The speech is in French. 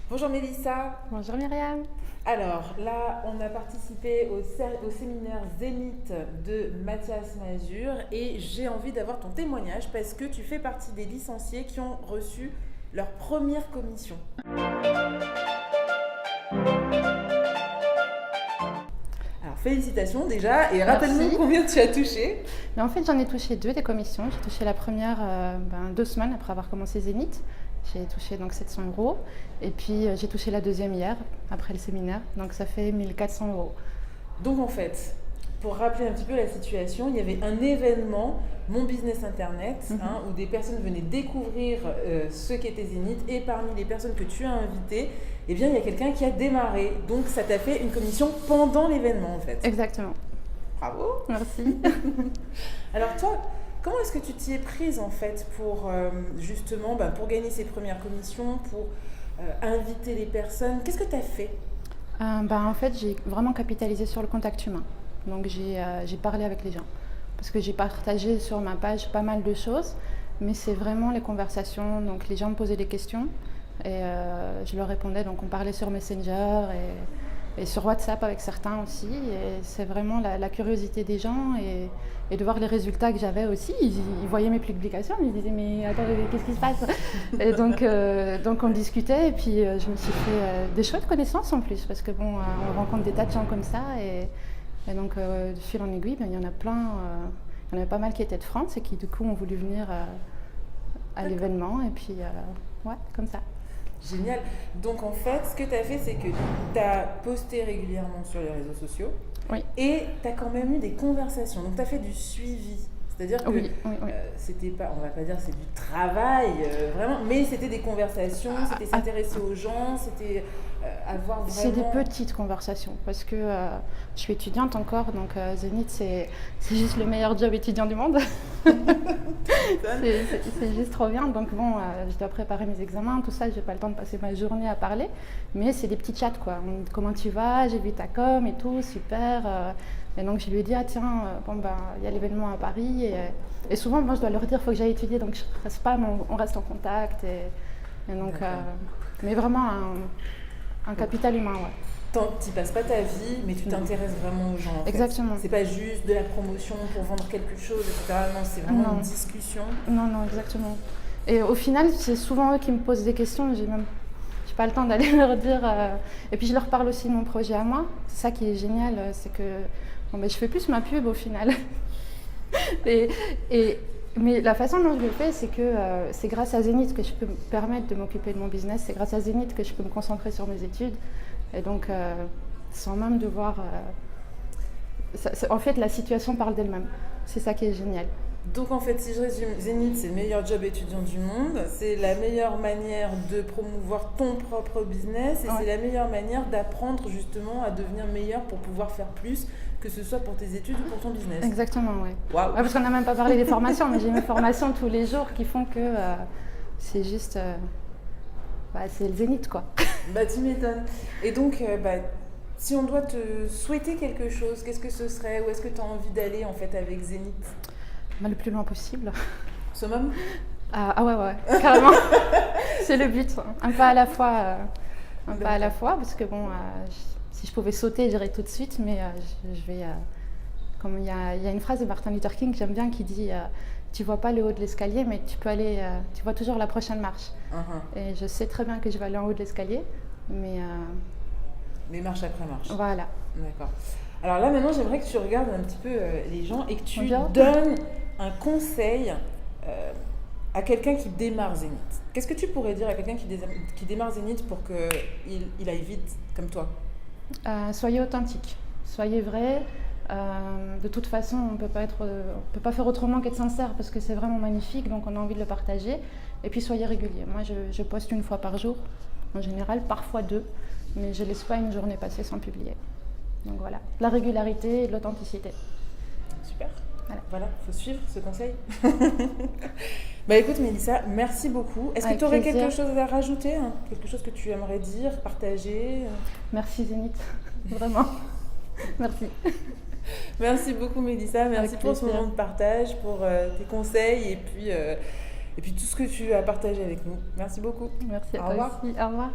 Bonjour Mélissa. Bonjour Myriam. Alors là, on a participé au séminaire Zénith de Mathias Mazur et j'ai envie d'avoir ton témoignage parce que tu fais partie des licenciés qui ont reçu leur première commission. Alors félicitations déjà et rappelle-nous Merci. combien tu as touché. Mais en fait, j'en ai touché deux des commissions. J'ai touché la première 2 semaines après avoir commencé Zénith. J'ai touché donc 700 euros. Et puis j'ai touché la deuxième hier, après le séminaire. Donc ça fait 1400 euros. Donc en fait, pour rappeler un petit peu la situation, il y avait un événement, Mon Business Internet, où des personnes venaient découvrir ce qu'était Zénith et parmi les personnes que tu as invitées, eh bien, il y a quelqu'un qui a démarré. Donc ça t'a fait une commission pendant l'événement en fait. Exactement. Bravo. Merci. Alors toi, comment est-ce que tu t'y es prise en fait pour justement pour gagner ces premières commissions, pour inviter les personnes? Qu'est-ce que tu as fait? En fait, j'ai vraiment capitalisé sur le contact humain. Donc j'ai parlé avec les gens. Parce que j'ai partagé sur ma page pas mal de choses. Mais c'est vraiment les conversations. Donc les gens me posaient des questions. Et je leur répondais. Donc on parlait sur Messenger et sur WhatsApp avec certains aussi. Et c'est vraiment la curiosité des gens et de voir les résultats que j'avais aussi. Ils voyaient mes publications, ils disaient mais attends, qu'est-ce qui se passe? Et donc on discutait et puis je me suis fait des chouettes connaissances en plus parce que on rencontre des tas de gens comme ça et donc de fil en aiguille, il y en a plein, il y en avait pas mal qui étaient de France et qui du coup ont voulu venir à l'événement et puis ouais, comme ça. Génial. Donc en fait, ce que tu as fait, c'est que tu as posté régulièrement sur les réseaux sociaux Oui. et tu as quand même eu des conversations. Donc tu as fait du suivi. C'est-à-dire que Oui. c'était pas, on va pas dire c'est du travail, vraiment, mais c'était des conversations, c'était s'intéresser aux gens, c'était avoir vraiment... C'est des petites conversations parce que je suis étudiante encore, donc Zénith c'est juste le meilleur job étudiant du monde. C'est juste trop bien, donc je dois préparer mes examens, tout ça, j'ai pas le temps de passer ma journée à parler, mais c'est des petits chats quoi. Comment tu vas, j'ai vu ta com et tout, super. Et donc je lui ai dit tiens, il y a l'événement à Paris et souvent moi je dois leur dire faut que j'aille étudier, donc je reste pas, mais on reste en contact et donc mais vraiment un capital humain, ouais. Tu passes pas ta vie, mais tu t'intéresses vraiment aux gens. En Exactement. fait. C'est pas juste de la promotion pour vendre quelque chose, etc. Non, c'est vraiment une discussion. Non, exactement. Et au final, c'est souvent eux qui me posent des questions. J'ai pas le temps d'aller leur dire. Et puis je leur parle aussi de mon projet à moi. C'est ça qui est génial, c'est que je fais plus ma pub au final. Mais la façon dont je le fais, c'est que c'est grâce à Zénith que je peux me permettre de m'occuper de mon business. C'est grâce à Zénith que je peux me concentrer sur mes études. Et donc, sans même devoir... en fait, la situation parle d'elle-même. C'est ça qui est génial. Donc en fait, si je résume, Zénith, c'est le meilleur job étudiant du monde, c'est la meilleure manière de promouvoir ton propre business et c'est la meilleure manière d'apprendre justement à devenir meilleur pour pouvoir faire plus, que ce soit pour tes études ou pour ton business. Exactement, oui. Waouh. Parce qu'on n'a même pas parlé des formations, mais j'ai mes formations tous les jours qui font que c'est juste... c'est le Zénith, quoi. Tu m'étonnes. Et donc, si on doit te souhaiter quelque chose, qu'est-ce que ce serait? Où est-ce que tu as envie d'aller en fait avec Zénith? Le plus loin possible. Summum? Ouais, carrément. C'est le but. Un pas à la fois. Pas à la fois, parce que si je pouvais sauter, j'irais tout de suite, mais je vais... comme il y a une phrase de Martin Luther King que j'aime bien qui dit tu vois pas le haut de l'escalier, mais tu vois toujours la prochaine marche. Et je sais très bien que je vais aller en haut de l'escalier, mais marche après marche. Voilà. D'accord. Alors là, maintenant, j'aimerais que tu regardes un petit peu les gens et que tu Bonjour. donnes un conseil à quelqu'un qui démarre Zénith. Qu'est-ce que tu pourrais dire à quelqu'un qui démarre Zénith pour qu'il aille vite comme toi? Soyez authentique, soyez vrai. De toute façon, on peut pas faire autrement qu'être sincère parce que c'est vraiment magnifique, donc on a envie de le partager. Et puis soyez régulier. Moi, je poste 1 fois par jour, en général, parfois 2, mais je laisse pas une journée passer sans publier. Donc voilà, la régularité et l'authenticité. Super. Voilà, faut suivre ce conseil. Écoute Mélissa, merci beaucoup. Est-ce que tu aurais quelque chose à rajouter, hein? Quelque chose que tu aimerais dire, partager? Merci Zénith, vraiment. Merci. Merci beaucoup Mélissa, merci pour ce moment de partage, pour tes conseils et puis tout ce que tu as partagé avec nous. Merci beaucoup. Merci à toi aussi. Au revoir.